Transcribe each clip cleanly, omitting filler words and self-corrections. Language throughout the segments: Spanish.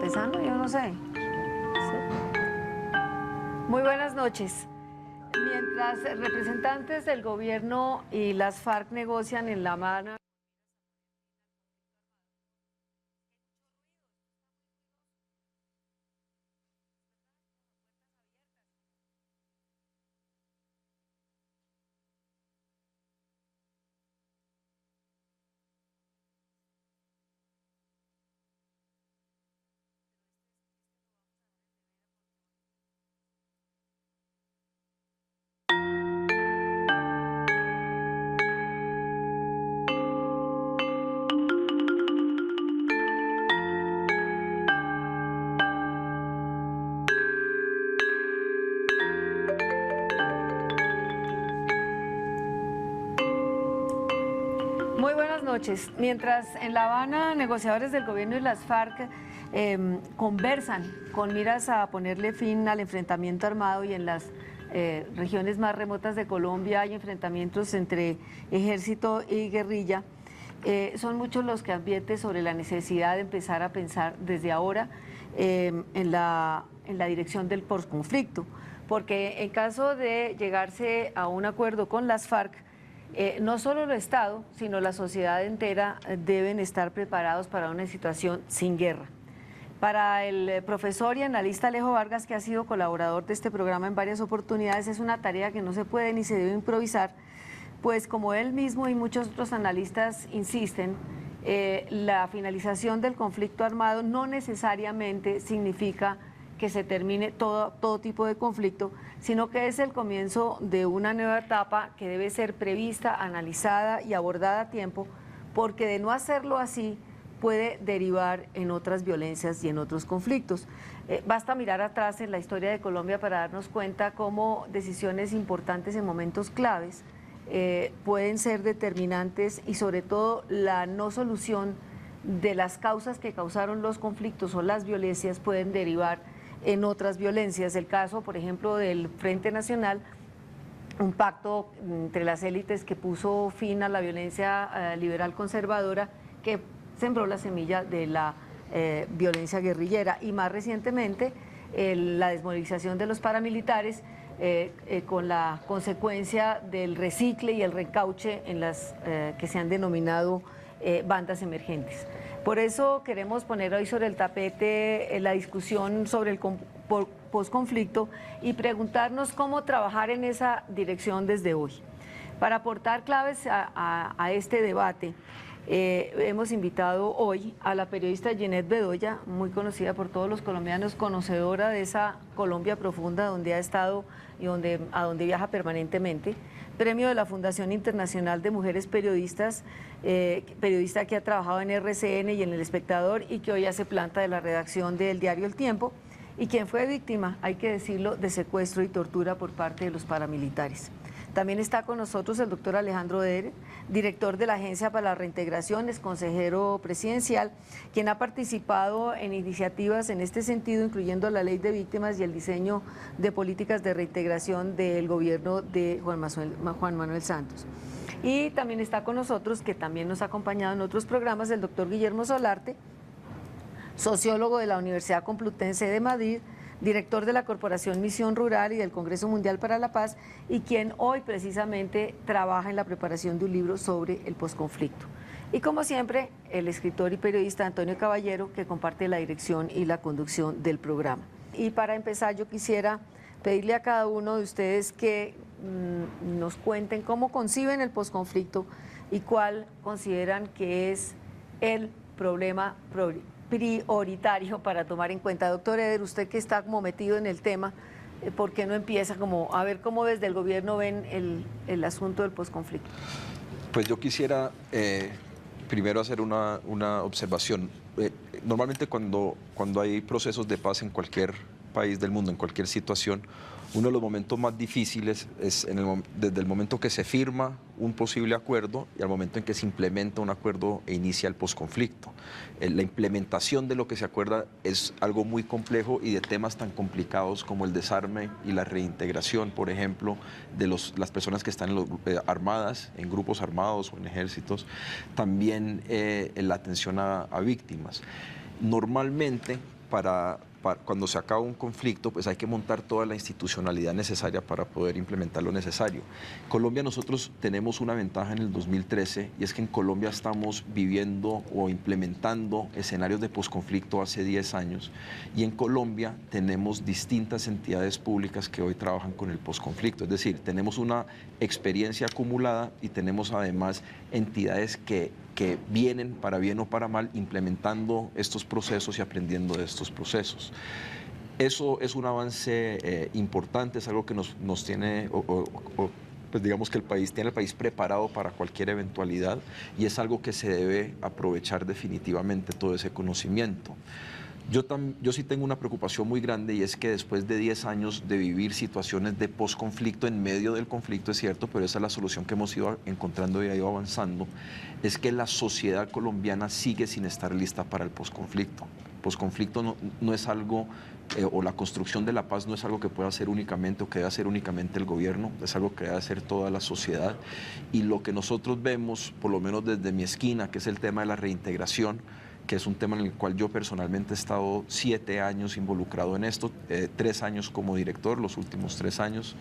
empezando, yo no sé. Muy buenas noches. Mientras representantes del gobierno y las FARC negocian en La Habana, muy buenas noches. Mientras en La Habana negociadores del gobierno y las FARC conversan con miras a ponerle fin al enfrentamiento armado, y en las regiones más remotas de Colombia hay enfrentamientos entre ejército y guerrilla, son muchos los que advierten sobre la necesidad de empezar a pensar desde ahora en la dirección del posconflicto, porque en caso de llegarse a un acuerdo con las FARC, no solo el Estado, sino la sociedad entera deben estar preparados para una situación sin guerra. Para el profesor y analista Alejo Vargas, que ha sido colaborador de este programa en varias oportunidades, es una tarea que no se puede ni se debe improvisar, pues como él mismo y muchos otros analistas insisten, la finalización del conflicto armado no necesariamente significa que se termine todo tipo de conflicto, sino que es el comienzo de una nueva etapa que debe ser prevista, analizada y abordada a tiempo, porque de no hacerlo así puede derivar en otras violencias y en otros conflictos. Basta mirar atrás en la historia de Colombia para darnos cuenta cómo decisiones importantes en momentos claves pueden ser determinantes, y sobre todo la no solución de las causas que causaron los conflictos o las violencias pueden derivar en otras violencias. El caso, por ejemplo, del Frente Nacional, un pacto entre las élites que puso fin a la violencia liberal conservadora, que sembró la semilla de la violencia guerrillera, y más recientemente la desmovilización de los paramilitares, con la consecuencia del recicle y el reencauche en las que se han denominado bandas emergentes. Por eso queremos poner hoy sobre el tapete la discusión sobre el posconflicto y preguntarnos cómo trabajar en esa dirección desde hoy. Para aportar claves a este debate, hemos invitado hoy a la periodista Ginette Bedoya, muy conocida por todos los colombianos, conocedora de esa Colombia profunda donde ha estado y a donde viaja permanentemente, premio de la Fundación Internacional de Mujeres Periodistas, periodista que ha trabajado en RCN y en El Espectador, y que hoy hace planta de la redacción del diario El Tiempo, y quien fue víctima, hay que decirlo, de secuestro y tortura por parte de los paramilitares. También está con nosotros el doctor Alejandro Dere, director de la Agencia para la Reintegración, es consejero presidencial, quien ha participado en iniciativas en este sentido, incluyendo la Ley de Víctimas y el diseño de políticas de reintegración del gobierno de Juan Manuel Santos. Y también está con nosotros, que también nos ha acompañado en otros programas, el doctor Guillermo Solarte, sociólogo de la Universidad Complutense de Madrid, director de la Corporación Misión Rural y del Congreso Mundial para la Paz, y quien hoy precisamente trabaja en la preparación de un libro sobre el posconflicto. Y como siempre, el escritor y periodista Antonio Caballero, que comparte la dirección y la conducción del programa. Y para empezar, yo quisiera pedirle a cada uno de ustedes que nos cuenten cómo conciben el posconflicto y cuál consideran que es el problema prioritario para tomar en cuenta. Doctor Eder, usted que está como metido en el tema, ¿por qué no empieza como a ver cómo desde el gobierno ven el asunto del posconflicto? Pues yo quisiera primero hacer una observación. Normalmente cuando hay procesos de paz en cualquier país del mundo, en cualquier situación, uno de los momentos más difíciles es desde el momento que se firma un posible acuerdo y al momento en que se implementa un acuerdo e inicia el posconflicto. La implementación de lo que se acuerda es algo muy complejo, y de temas tan complicados como el desarme y la reintegración, por ejemplo, de las personas que están armadas, en grupos armados o en ejércitos, también la atención a víctimas. Normalmente, cuando se acaba un conflicto, pues hay que montar toda la institucionalidad necesaria para poder implementar lo necesario. En Colombia nosotros tenemos una ventaja en el 2013 y es que en Colombia estamos viviendo o implementando escenarios de posconflicto hace 10 años y en Colombia tenemos distintas entidades públicas que hoy trabajan con el posconflicto. Es decir, tenemos una experiencia acumulada y tenemos además entidades que vienen, para bien o para mal, implementando estos procesos y aprendiendo de estos procesos. Eso es un avance importante, es algo que nos tiene, pues digamos que tiene el país preparado para cualquier eventualidad y es algo que se debe aprovechar definitivamente todo ese conocimiento. Yo sí tengo una preocupación muy grande y es que después de 10 años de vivir situaciones de posconflicto, en medio del conflicto es cierto, pero esa es la solución que hemos ido encontrando y ha ido avanzando, es que la sociedad colombiana sigue sin estar lista para el posconflicto. Posconflicto no es algo, o la construcción de la paz no es algo que pueda hacer únicamente o que debe hacer únicamente el gobierno, es algo que debe hacer toda la sociedad. Y lo que nosotros vemos, por lo menos desde mi esquina, que es el tema de la reintegración, que es un tema en el cual yo personalmente he estado 7 años involucrado en esto, 3 años como director, los últimos 3 años.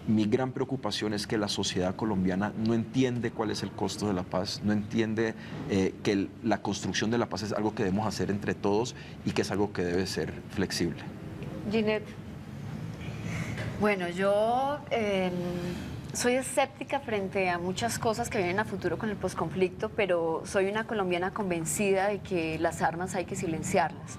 Mi gran preocupación es que la sociedad colombiana no entiende cuál es el costo de la paz, no entiende que la construcción de la paz es algo que debemos hacer entre todos y que es algo que debe ser flexible. Ginette. Bueno, yo soy escéptica frente a muchas cosas que vienen a futuro con el posconflicto, pero soy una colombiana convencida de que las armas hay que silenciarlas.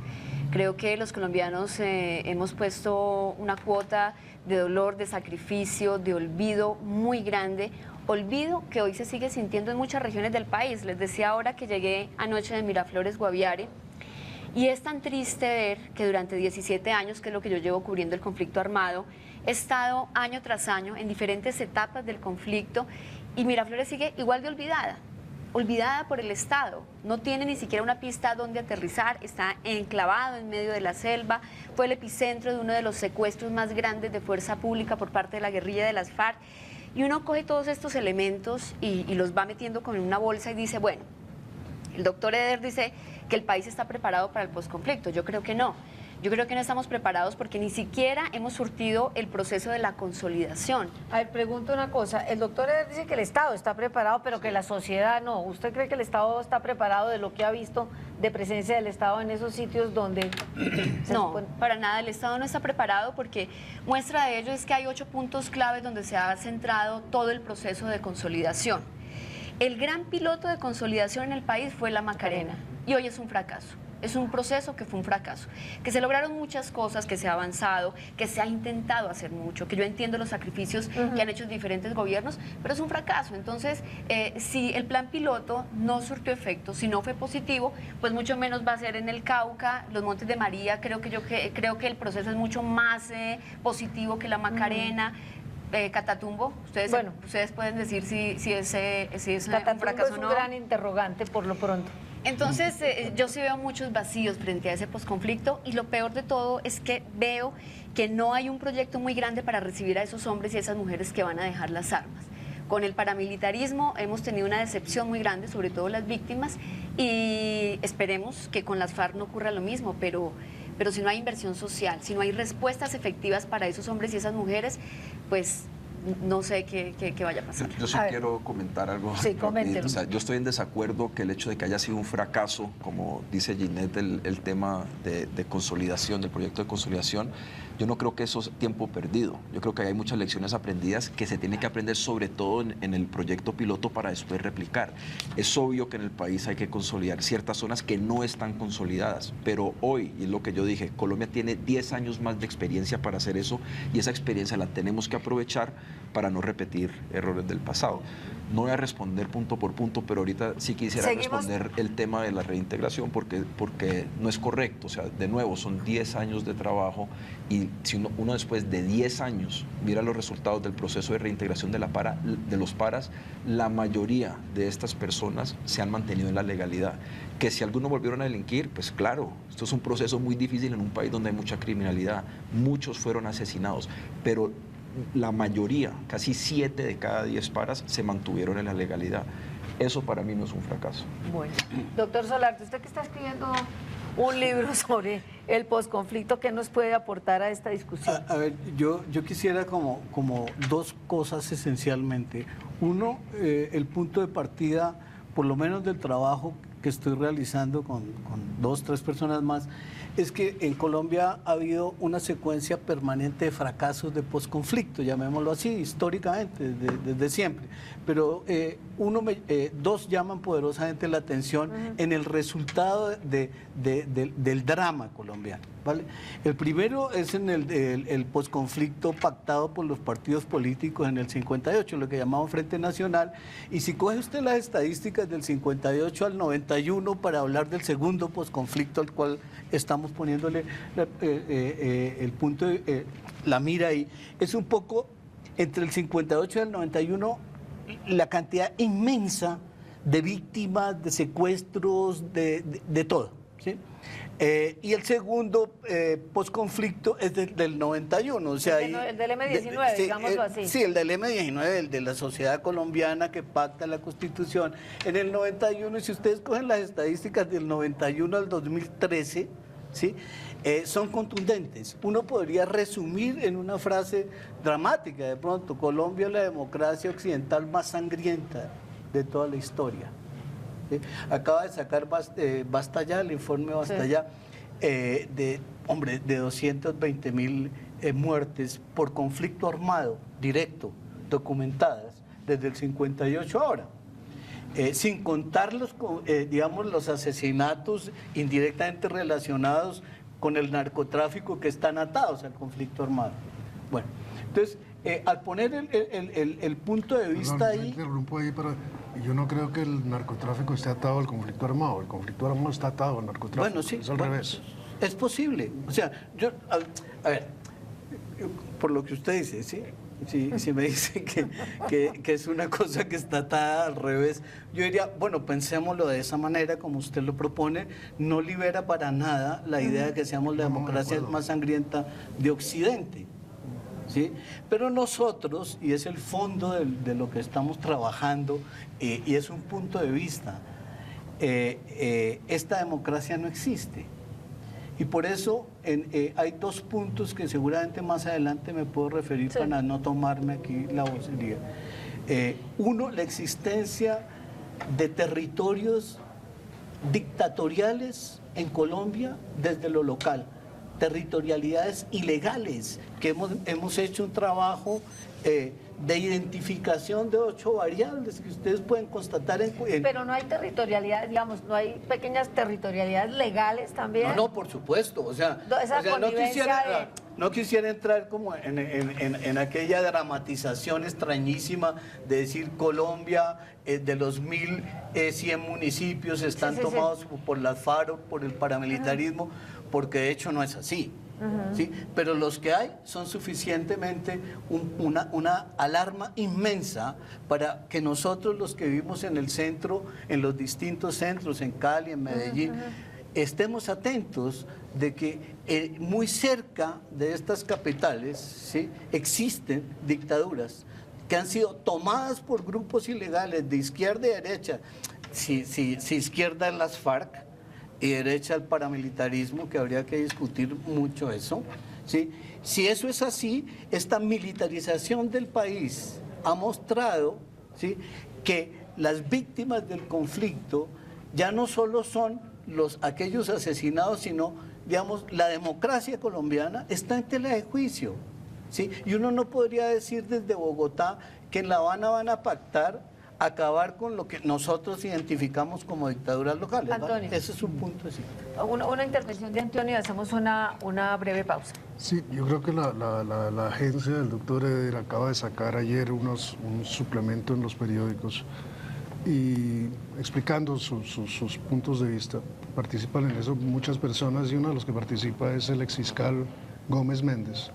Creo que los colombianos hemos puesto una cuota de dolor, de sacrificio, de olvido muy grande, olvido que hoy se sigue sintiendo en muchas regiones del país. Les decía ahora que llegué anoche de Miraflores, Guaviare, y es tan triste ver que durante 17 años, que es lo que yo llevo cubriendo el conflicto armado, he estado año tras año en diferentes etapas del conflicto y Miraflores sigue igual de olvidada por el Estado. No tiene ni siquiera una pista donde aterrizar, está enclavado en medio de la selva, fue el epicentro de uno de los secuestros más grandes de fuerza pública por parte de la guerrilla de las FARC. Y uno coge todos estos elementos y los va metiendo como en una bolsa y dice, bueno, el doctor Eder dice que el país está preparado para el posconflicto. Yo creo que no. Yo creo que no estamos preparados porque ni siquiera hemos surtido el proceso de la consolidación. A ver, pregunto una cosa. El doctor Eder dice que el Estado está preparado, pero que la sociedad no. ¿Usted cree que el Estado está preparado de lo que ha visto de presencia del Estado en esos sitios donde... No, para nada. El Estado no está preparado porque muestra de ello es que hay 8 puntos claves donde se ha centrado todo el proceso de consolidación. El gran piloto de consolidación en el país fue la Macarena y hoy es un fracaso. Es un proceso que fue un fracaso, que se lograron muchas cosas, que se ha avanzado, que se ha intentado hacer mucho, que yo entiendo los sacrificios que han hecho diferentes gobiernos, pero es un fracaso. Entonces, si el plan piloto no surtió efecto, si no fue positivo, pues mucho menos va a ser en el Cauca, los Montes de María. Creo que el proceso es mucho más positivo que la Macarena. Catatumbo, ustedes pueden decir si es un fracaso o no. Es un gran interrogante por lo pronto. Entonces, yo sí veo muchos vacíos frente a ese posconflicto y lo peor de todo es que veo que no hay un proyecto muy grande para recibir a esos hombres y a esas mujeres que van a dejar las armas. Con el paramilitarismo hemos tenido una decepción muy grande, sobre todo las víctimas, y esperemos que con las FARC no ocurra lo mismo, pero si no hay inversión social, si no hay respuestas efectivas para esos hombres y esas mujeres, pues no sé qué vaya a pasar. Yo sí quiero comentar algo. Sí, coméntelo. O sea, yo estoy en desacuerdo que el hecho de que haya sido un fracaso, como dice Ginette, el tema de consolidación, del proyecto de consolidación, yo no creo que eso es tiempo perdido. Yo creo que hay muchas lecciones aprendidas que se tienen que aprender, sobre todo en el proyecto piloto, para después replicar. Es obvio que en el país hay que consolidar ciertas zonas que no están consolidadas, pero hoy, y es lo que yo dije, Colombia tiene 10 años más de experiencia para hacer eso y esa experiencia la tenemos que aprovechar para no repetir errores del pasado. No voy a responder punto por punto, pero ahorita sí quisiera responder el tema de la reintegración porque no es correcto. O sea, de nuevo, son 10 años de trabajo y si uno después de 10 años mira los resultados del proceso de reintegración de los paras, la mayoría de estas personas se han mantenido en la legalidad. Que si algunos volvieron a delinquir, pues claro, esto es un proceso muy difícil en un país donde hay mucha criminalidad. Muchos fueron asesinados, pero la mayoría, casi 7 de cada 10 paras, se mantuvieron en la legalidad. Eso para mí no es un fracaso. Bueno, doctor Solarte, usted que está escribiendo un libro sobre el posconflicto. ¿Qué nos puede aportar a esta discusión? A ver, yo quisiera como dos cosas esencialmente. Uno, el punto de partida, por lo menos del trabajo que estoy realizando con 2, 3 personas más, es que en Colombia ha habido una secuencia permanente de fracasos de posconflicto, llamémoslo así, históricamente, desde siempre. Pero dos llaman poderosamente la atención en el resultado del drama colombiano, ¿vale? El primero es en el posconflicto pactado por los partidos políticos en el 58, lo que llamamos Frente Nacional, y si coge usted las estadísticas del 58 al 91 para hablar del segundo posconflicto al cual estamos poniéndole el punto, la mira ahí, es un poco entre el 58 y el 91 la cantidad inmensa de víctimas, de secuestros, de todo, ¿sí? Y el segundo posconflicto es del 91, o sea, el del M-19, digámoslo así. Sí, el del M-19, el de la sociedad colombiana que pacta la Constitución. En el 91, y si ustedes cogen las estadísticas del 91 al 2013, ¿sí? Son contundentes. Uno podría resumir en una frase dramática, de pronto: Colombia es la democracia occidental más sangrienta de toda la historia. ¿Sí? Acaba de sacar Basta Ya, el informe Basta Ya, de 220.000 muertes por conflicto armado directo, documentadas desde el 58 ahora. Sin contar los asesinatos indirectamente relacionados con el narcotráfico que están atados al conflicto armado. Bueno, entonces, al poner el punto de vista ahí... Interrumpo ahí yo no creo que el narcotráfico esté atado al conflicto armado. El conflicto armado está atado al narcotráfico. Bueno, sí. Es al revés. Es posible. O sea, a ver, por lo que usted dice, ¿sí? Si me dice que es una cosa que está atada al revés, yo diría, bueno, pensémoslo de esa manera, como usted lo propone. No libera para nada la idea de que seamos la democracia más sangrienta de Occidente, ¿sí? Pero nosotros, y es el fondo de lo que estamos trabajando, y es un punto de vista, esta democracia no existe. Y por eso hay dos puntos que seguramente más adelante me puedo referir, sí, para no tomarme aquí la vocería. Uno, la existencia de territorios dictatoriales en Colombia desde lo local, territorialidades ilegales, que hemos hecho un trabajo de identificación de 8 variables que ustedes pueden constatar Pero no hay territorialidad, digamos, no hay pequeñas territorialidades legales también. No, por supuesto, no quisiera entrar como en aquella dramatización extrañísima de decir Colombia, de los 1.100 municipios están tomados por las FARC, por el paramilitarismo, porque de hecho no es así. ¿Sí? Pero los que hay son suficientemente una alarma inmensa para que nosotros, los que vivimos en el centro, en los distintos centros, en Cali, en Medellín, estemos atentos de que muy cerca de estas capitales, ¿sí?, existen dictaduras que han sido tomadas por grupos ilegales de izquierda y derecha. Si izquierda en las FARC y derecha al paramilitarismo, que habría que discutir mucho eso, ¿sí? Si eso es así, esta militarización del país ha mostrado, ¿sí?, que las víctimas del conflicto ya no solo son aquellos asesinados, sino, digamos, la democracia colombiana está en tela de juicio, ¿sí? Y uno no podría decir desde Bogotá que en La Habana van a pactar acabar con lo que nosotros identificamos como dictaduras locales, ¿vale? Antonio. Ese es un punto así. Una intervención de Antonio y hacemos una breve pausa. Sí, yo creo que la agencia del doctor Eder acaba de sacar ayer un suplemento en los periódicos y explicando sus puntos de vista. Participan en eso muchas personas y uno de los que participa es el exfiscal Gómez Méndez,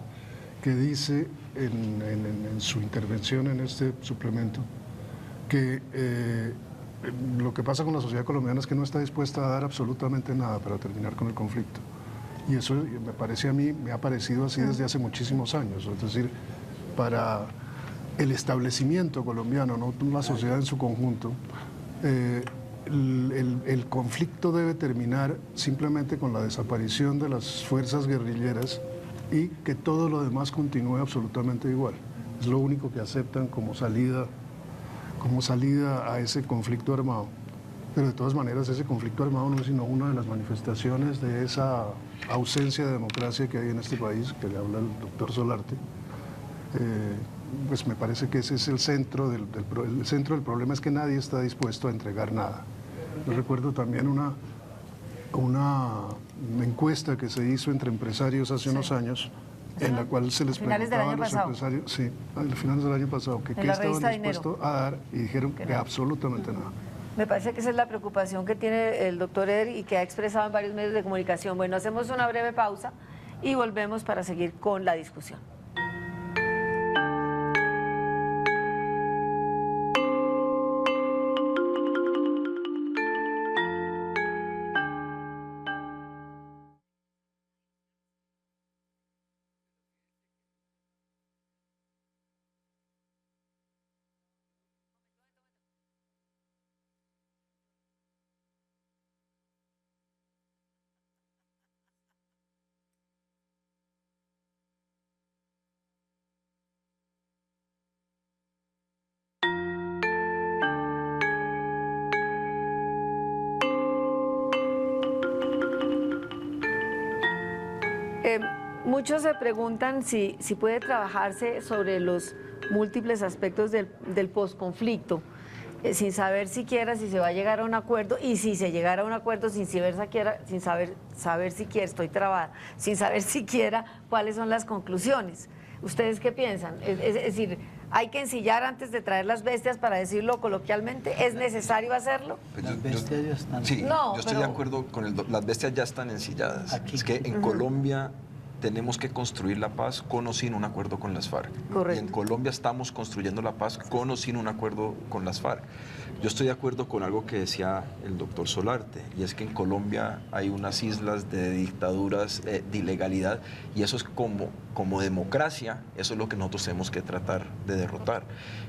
que dice en su intervención en este suplemento que lo que pasa con la sociedad colombiana es que no está dispuesta a dar absolutamente nada para terminar con el conflicto. Y eso me ha parecido así desde hace muchísimos años. Es decir, para el establecimiento colombiano, no la sociedad en su conjunto, el conflicto debe terminar simplemente con la desaparición de las fuerzas guerrilleras y que todo lo demás continúe absolutamente igual. Es lo único que aceptan como salida a ese conflicto armado. Pero de todas maneras ese conflicto armado no es sino una de las manifestaciones de esa ausencia de democracia que hay en este país, que le habla el doctor Solarte. Pues me parece que ese es el centro del problema, es que nadie está dispuesto a entregar nada. Yo recuerdo también una encuesta que se hizo entre empresarios hace unos años, en la cual se les preguntaba a los empresarios, sí, a finales del año pasado, que qué estaban dispuestos a dar, y dijeron que absolutamente nada. Me parece que esa es la preocupación que tiene el doctor Eder y que ha expresado en varios medios de comunicación. Bueno, hacemos una breve pausa y volvemos para seguir con la discusión. Muchos se preguntan si puede trabajarse sobre los múltiples aspectos del posconflicto, sin saber siquiera si se va a llegar a un acuerdo, y si se llegara a un acuerdo sin saber siquiera, estoy trabada, sin saber siquiera cuáles son las conclusiones. ¿Ustedes qué piensan? Es decir, ¿hay que ensillar antes de traer las bestias, para decirlo coloquialmente? ¿Es necesario hacerlo? Las bestias ya están. Sí, No, yo estoy de acuerdo con las bestias ya están ensilladas. Es que en Colombia tenemos que construir la paz con o sin un acuerdo con las FARC. Correcto. Y en Colombia estamos construyendo la paz con o sin un acuerdo con las FARC. Yo estoy de acuerdo con algo que decía el doctor Solarte, y es que en Colombia hay unas islas de dictaduras, de ilegalidad, y eso es como democracia, eso es lo que nosotros tenemos que tratar de derrotar.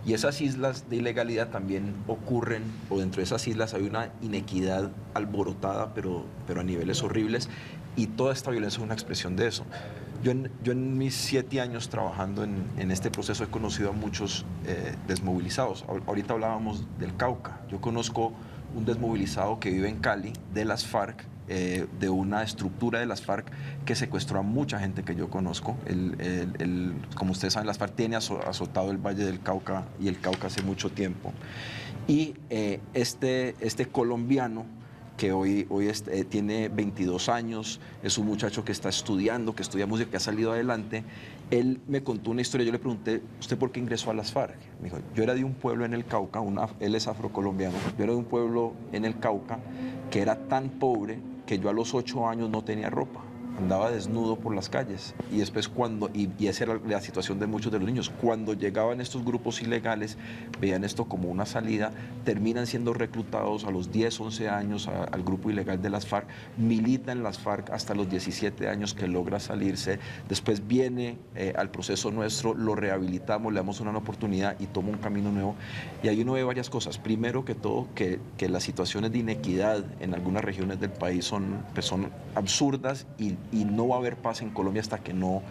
Y esas islas de ilegalidad también ocurren, o dentro de esas islas hay una inequidad alborotada, pero a niveles horribles, y toda esta violencia es una expresión de eso. Yo en mis 7 años trabajando en este proceso he conocido a muchos desmovilizados. Ahorita hablábamos del Cauca. Yo conozco un desmovilizado que vive en Cali, de las FARC, de una estructura de las FARC que secuestró a mucha gente que yo conozco. Como ustedes saben, las FARC tiene azotado el Valle del Cauca y el Cauca hace mucho tiempo. Y este colombiano, que hoy tiene 22 años, es un muchacho que está estudiando, que estudia música, que ha salido adelante. Él me contó una historia, yo le pregunté, ¿usted por qué ingresó a las FARC? Me dijo, yo era de un pueblo en el Cauca, él es afrocolombiano, yo era de un pueblo en el Cauca que era tan pobre que yo a los 8 años no tenía ropa. Andaba desnudo por las calles, y después y esa era la situación de muchos de los niños. Cuando llegaban estos grupos ilegales, veían esto como una salida, terminan siendo reclutados a los 10, 11 años al grupo ilegal de las FARC, milita en las FARC hasta los 17 años que logra salirse, después viene al proceso nuestro, lo rehabilitamos, le damos una oportunidad y toma un camino nuevo. Y ahí uno ve varias cosas. Primero que todo, que las situaciones de inequidad en algunas regiones del país son absurdas, y no va a haber paz en Colombia hasta que no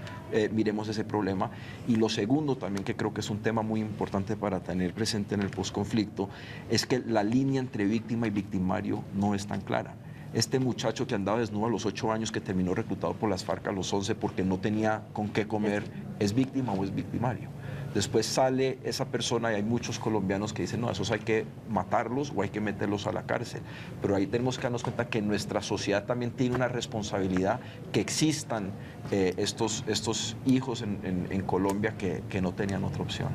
miremos ese problema. Y lo segundo también, que creo que es un tema muy importante para tener presente en el posconflicto, es que la línea entre víctima y victimario no es tan clara. Este muchacho que andaba desnudo a los 8 años, que terminó reclutado por las FARC a los 11 porque no tenía con qué comer, ¿es víctima o es victimario? Después sale esa persona, y hay muchos colombianos que dicen, no, esos hay que matarlos o hay que meterlos a la cárcel. Pero ahí tenemos que darnos cuenta que nuestra sociedad también tiene una responsabilidad, que existan estos hijos en Colombia que no tenían otra opción.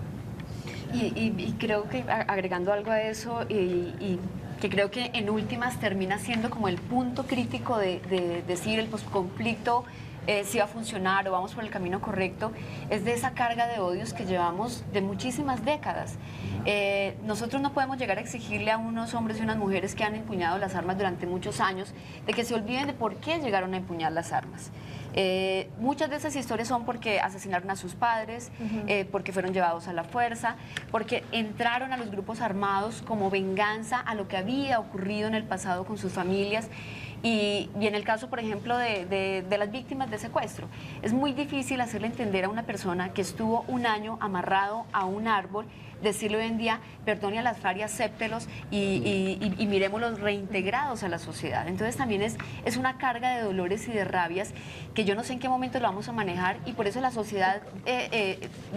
Y creo que, agregando algo a eso, y que creo que en últimas termina siendo como el punto crítico de decir el posconflicto si va a funcionar o vamos por el camino correcto, es de esa carga de odios que llevamos de muchísimas décadas. Nosotros no podemos llegar a exigirle a unos hombres y unas mujeres que han empuñado las armas durante muchos años de que se olviden de por qué llegaron a empuñar las armas. Muchas de esas historias son porque asesinaron a sus padres, porque fueron llevados a la fuerza, porque entraron a los grupos armados como venganza a lo que había ocurrido en el pasado con sus familias. Y en el caso, por ejemplo, de las víctimas de secuestro, es muy difícil hacerle entender a una persona que estuvo un año amarrado a un árbol, decirle hoy en día, perdone a las FARC y acéptelos y miremoslos reintegrados a la sociedad. Entonces también es una carga de dolores y de rabias que yo no sé en qué momento lo vamos a manejar, y por eso la sociedad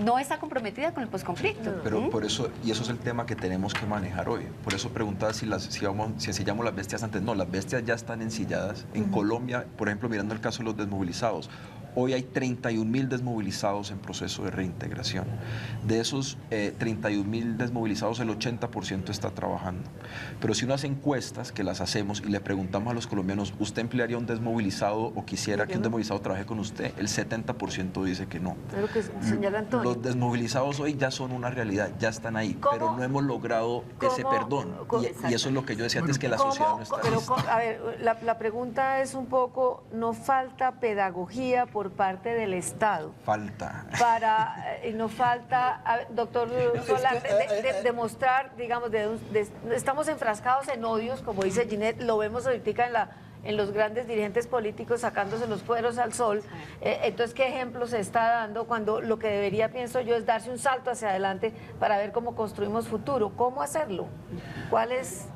no está comprometida con el posconflicto. Pero por eso, y eso es el tema que tenemos que manejar hoy. Por eso preguntaba si ensillamos las bestias antes. No, las bestias ya están ensilladas. En Colombia, por ejemplo, mirando el caso de los desmovilizados, hoy hay 31.000 desmovilizados en proceso de reintegración. De esos 31.000 desmovilizados, el 80% está trabajando. Pero si uno hace encuestas, que las hacemos, y le preguntamos a los colombianos, ¿usted emplearía un desmovilizado o quisiera que un desmovilizado trabaje con usted? El 70% dice que no. Es lo que señala Antonio. Los desmovilizados hoy ya son una realidad, ya están ahí, pero no hemos logrado ese perdón. Y eso es lo que yo decía antes, que la sociedad no está lista. A ver, la pregunta es un poco, ¿no falta pedagogía por parte del Estado? Falta. No falta, doctor Solar, demostrar, digamos, estamos enfrascados en odios, como dice Ginette, lo vemos ahorita en los grandes dirigentes políticos sacándose los cueros al sol. Entonces, ¿qué ejemplo se está dando cuando lo que debería, pienso yo, es darse un salto hacia adelante para ver cómo construimos futuro? ¿Cómo hacerlo? ¿Cuál es...?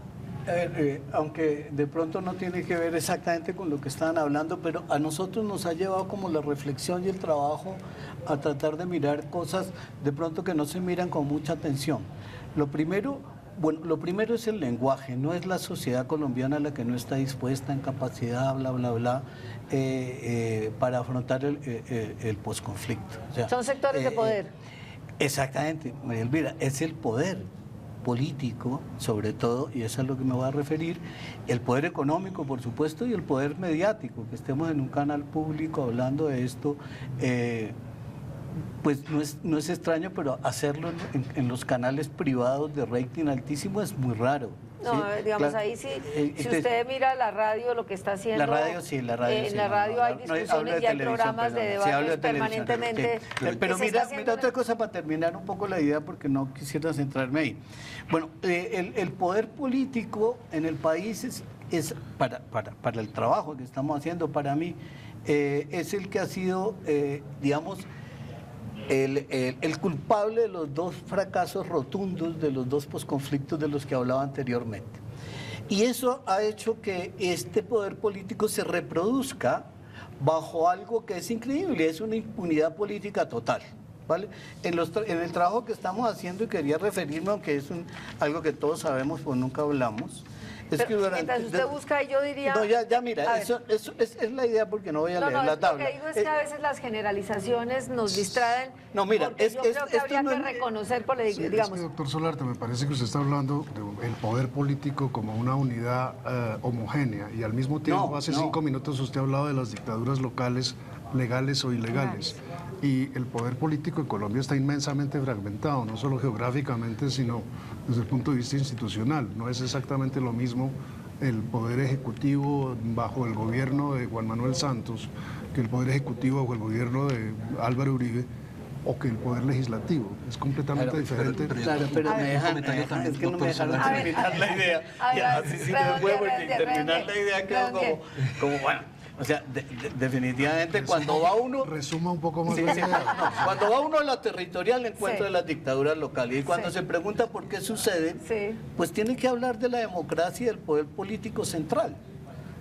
Aunque de pronto no tiene que ver exactamente con lo que estaban hablando, pero a nosotros nos ha llevado como la reflexión y el trabajo a tratar de mirar cosas de pronto que no se miran con mucha atención. Lo primero es el lenguaje, no es la sociedad colombiana la que no está dispuesta en capacidad, bla, bla, bla, para afrontar el posconflicto. O sea, son sectores de poder. Exactamente, María Elvira, es el poder político, sobre todo, y eso es a lo que me voy a referir, el poder económico, por supuesto, y el poder mediático, que estemos en un canal público hablando de esto, pues no es extraño, pero hacerlo en los canales privados de rating altísimo es muy raro. No, ¿sí? digamos, Claro. ahí sí, si usted mira la radio, lo que está haciendo... La radio sí, la radio en sí. la radio hay hablo discusiones y hay programas de perdón. Sí, hablo debates televisión, permanentemente. Pero que se está mira haciendo otra cosa para terminar un poco la idea, porque no quisiera centrarme ahí. Bueno, el poder político en el país es para el trabajo que estamos haciendo, para mí, es el que ha sido, digamos, el culpable de los dos fracasos rotundos, de los dos posconflictos de los que hablaba anteriormente. Y eso ha hecho que este poder político se reproduzca bajo algo que es increíble, es una impunidad política total. ¿Vale? En el trabajo que estamos haciendo, y quería referirme, aunque es algo que todos sabemos, pues nunca hablamos, es que durante, mientras usted busca, yo diría... No, ya mira, eso es la idea, porque no voy a leer la tabla. Lo que digo es que a veces las generalizaciones nos distraen. No, mira, yo creo que habría no que es... reconocer, Sí, digamos... es que, doctor Solarte, me parece que usted está hablando del poder político como una unidad homogénea, y al mismo tiempo, hace 5 minutos usted ha hablado de las dictaduras locales, legales o ilegales. Y el poder político en Colombia está inmensamente fragmentado, no solo geográficamente, sino desde el punto de vista institucional. No es exactamente lo mismo el poder ejecutivo bajo el gobierno de Juan Manuel Santos que el poder ejecutivo bajo el gobierno de Álvaro Uribe, o que el poder legislativo. Es completamente diferente. Pero me dejan, es que no me dejaron terminar la idea. Y así sí me fue, porque terminar la idea quedó como bueno. O sea, definitivamente cuando va uno... Resuma un poco más Sí, la sí, idea. no, cuando va uno a la territorial encuentra Sí. las dictaduras locales, y cuando se pregunta por qué sucede, pues tiene que hablar de la democracia y del poder político central,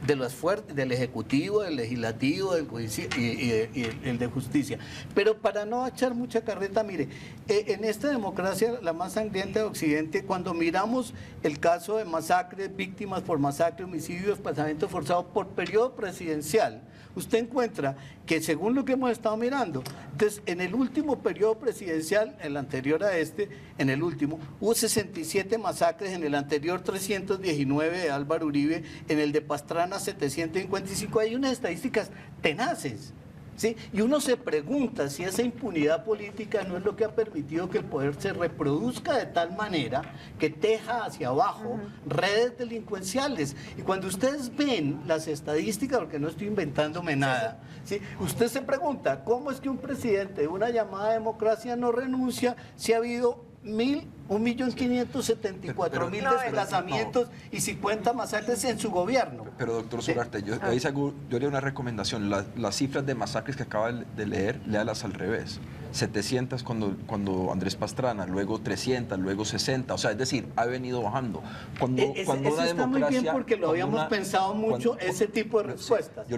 de los fuertes, del ejecutivo, del legislativo, del judicial y el de justicia. Pero para no echar mucha carreta, mire, en esta democracia, la más sangrienta de Occidente, cuando miramos el caso de masacres, víctimas por masacre, homicidio, desplazamiento forzado por periodo presidencial, usted encuentra que, según lo que hemos estado mirando, entonces en el último periodo presidencial, el anterior a este, en el último, hubo 67 masacres, en el anterior 319 de Álvaro Uribe, en el de Pastrana 755. Hay unas estadísticas tenaces, ¿sí? Y uno se pregunta si esa impunidad política no es lo que ha permitido que el poder se reproduzca de tal manera que teja hacia abajo redes delincuenciales. Y cuando ustedes ven las estadísticas, porque no estoy inventándome nada, ¿sí? Usted se pregunta, ¿cómo es que un presidente de una llamada democracia no renuncia si ha habido 1.574.000 desplazamientos y 50 masacres en su gobierno? Pero doctor Solarte, yo haría una recomendación. Las cifras de masacres que acaba de leer, léalas al revés. 700 cuando Andrés Pastrana, luego 300, luego 60. O sea, es decir, ha venido bajando. Cuando Eso una está democracia, muy bien porque lo habíamos pensado mucho, ese tipo de respuestas. Sí,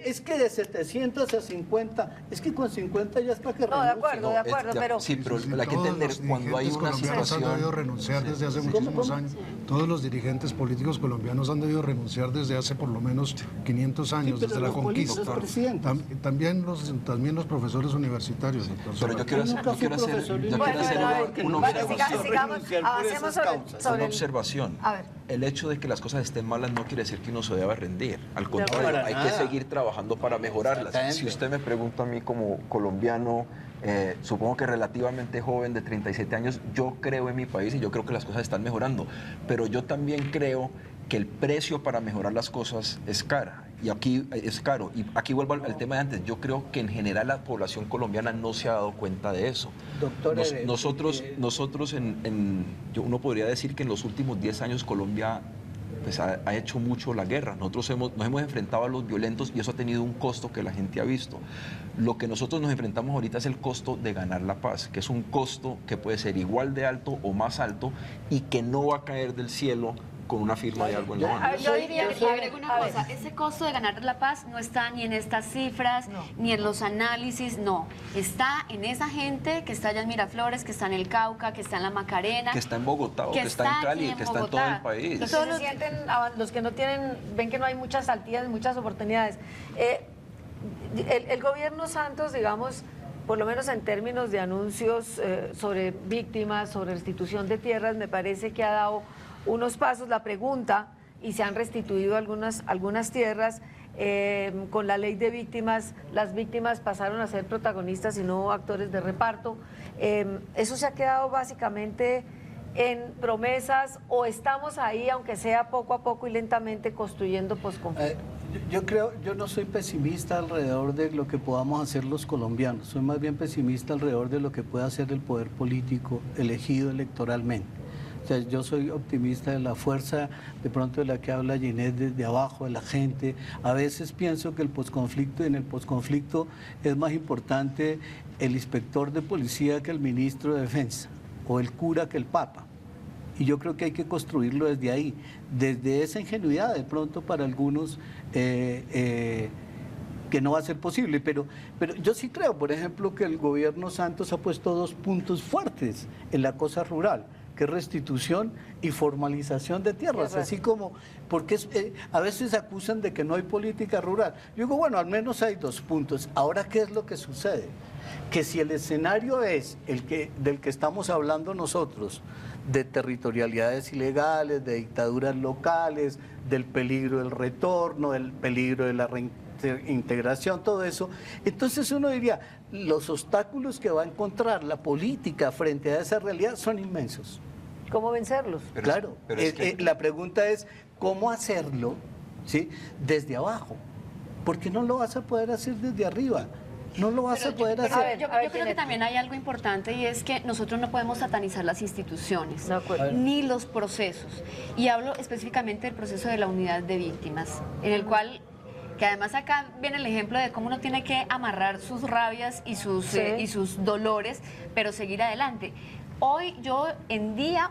es que de 700 a 50, es que con 50 ya está que No, de renuncia. acuerdo, pero... Sí, pero hay que Todos entender, los cuando hay dirigentes una colombianos han debido situación... renunciar desde hace muchísimos años. Todos los dirigentes políticos colombianos han debido renunciar desde hace por lo menos 500 años, pero desde la los conquista. políticos, presidentes. También los profesores universitarios, doctor Pero yo quiero Solarte. hacer una avancemos sobre una observación. A ver. El hecho de que las cosas estén malas no quiere decir que uno se deba rendir. Al contrario, para hay nada. que seguir trabajando para mejorarlas. Exactamente. Si usted me pregunta a mí como colombiano, supongo que relativamente joven, de 37 años, yo creo en mi país y yo creo que las cosas están mejorando. Pero yo también creo que el precio para mejorar las cosas es cara. Y aquí es caro. Y aquí vuelvo al tema de antes. Yo creo que en general la población colombiana no se ha dado cuenta de eso. Doctor, nosotros uno podría decir que en los últimos 10 años Colombia pues, ha hecho mucho la guerra. Nosotros nos hemos enfrentado a los violentos y eso ha tenido un costo que la gente ha visto. Lo que nosotros nos enfrentamos ahorita es el costo de ganar la paz, que es un costo que puede ser igual de alto o más alto y que no va a caer del cielo con una firma de algo en la mano. Yo diría que agrego una cosa, ese costo de ganar la paz no está ni en estas cifras, ni en los análisis, no. Está en esa gente que está allá en Miraflores, que está en el Cauca, que está en la Macarena. Que está en Bogotá, o que está en Cali, que está en todo el país. Los que se sienten, los que no tienen, ven que no hay muchas saltidas, muchas oportunidades. El gobierno Santos, digamos, por lo menos en términos de anuncios sobre víctimas, sobre restitución de tierras, me parece que ha dado unos pasos. La pregunta, y se han restituido algunas tierras, con la ley de víctimas, las víctimas pasaron a ser protagonistas y no actores de reparto. Eso se ha quedado básicamente en promesas, o estamos ahí, aunque sea poco a poco y lentamente, construyendo posconflicto. Yo no soy pesimista alrededor de lo que podamos hacer los colombianos, soy más bien pesimista alrededor de lo que puede hacer el poder político elegido electoralmente. O sea, yo soy optimista de la fuerza, de pronto de la que habla Ginette, desde abajo, de la gente. A veces pienso que en el posconflicto es más importante el inspector de policía que el ministro de Defensa, o el cura que el papa. Y yo creo que hay que construirlo desde ahí, desde esa ingenuidad de pronto para algunos que no va a ser posible. Pero yo sí creo, por ejemplo, que el gobierno Santos ha puesto 2 puntos fuertes en la cosa rural, que es restitución y formalización de tierras, así como, porque a veces acusan de que no hay política rural. Yo digo, bueno, al menos hay 2 puntos. Ahora, ¿qué es lo que sucede? Que si el escenario es del que estamos hablando nosotros, de territorialidades ilegales, de dictaduras locales, del peligro del retorno, del peligro de la reintegración, todo eso, entonces uno diría, los obstáculos que va a encontrar la política frente a esa realidad son inmensos. ¿Cómo vencerlos? Claro, la pregunta es, ¿cómo hacerlo, ¿sí?, desde abajo? Porque no lo vas a poder hacer desde arriba. No lo vas a poder hacer. Yo creo que también hay algo importante, y es que nosotros no podemos satanizar las instituciones, ni los procesos. Y hablo específicamente del proceso de la unidad de víctimas, en el cual, que además acá viene el ejemplo de cómo uno tiene que amarrar sus rabias y sus dolores, pero seguir adelante. Hoy en día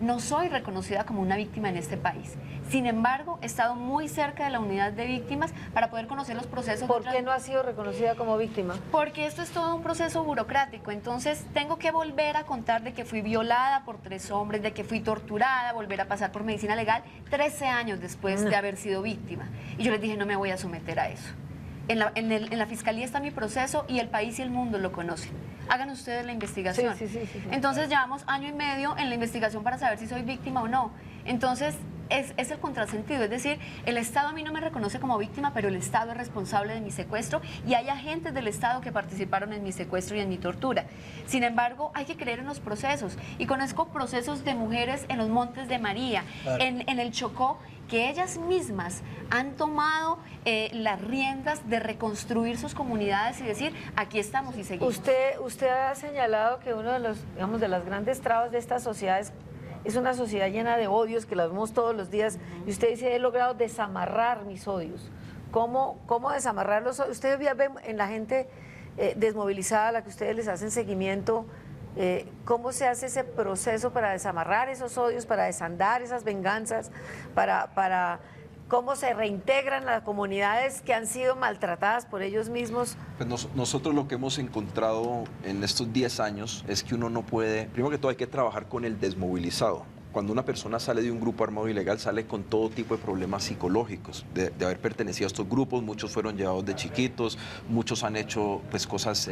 no soy reconocida como una víctima en este país. Sin embargo, he estado muy cerca de la unidad de víctimas para poder conocer los procesos. ¿Por qué no ha sido reconocida como víctima? Porque esto es todo un proceso burocrático. Entonces, tengo que volver a contar de que fui violada por 3 hombres, de que fui torturada, volver a pasar por medicina legal 13 años después de haber sido víctima. Y yo les dije, no me voy a someter a eso. En la fiscalía está mi proceso y el país y el mundo lo conocen. Hagan ustedes la investigación. Sí. Entonces llevamos 1 año y medio en la investigación para saber si soy víctima o no. Entonces es el contrasentido, es decir, el Estado a mí no me reconoce como víctima, pero el Estado es responsable de mi secuestro y hay agentes del Estado que participaron en mi secuestro y en mi tortura. Sin embargo, hay que creer en los procesos y conozco procesos de mujeres en los Montes de María, Claro. en el Chocó, que ellas mismas han tomado las riendas de reconstruir sus comunidades y decir, aquí estamos y seguimos. Usted ha señalado que uno de los, digamos, de las grandes trabas de esta sociedad es una sociedad llena de odios que la vemos todos los días. Y usted dice, he logrado desamarrar mis odios. ¿Cómo desamarrar los odios? Usted ve en la gente desmovilizada a la que ustedes les hacen seguimiento, ¿cómo se hace ese proceso para desamarrar esos odios, para desandar esas venganzas, para cómo se reintegran las comunidades que han sido maltratadas por ellos mismos? Pues nosotros lo que hemos encontrado en estos 10 años es que uno no puede, primero que todo hay que trabajar con el desmovilizado. Cuando una persona sale de un grupo armado ilegal, sale con todo tipo de problemas psicológicos, de haber pertenecido a estos grupos. Muchos fueron llevados de chiquitos, muchos han hecho pues, cosas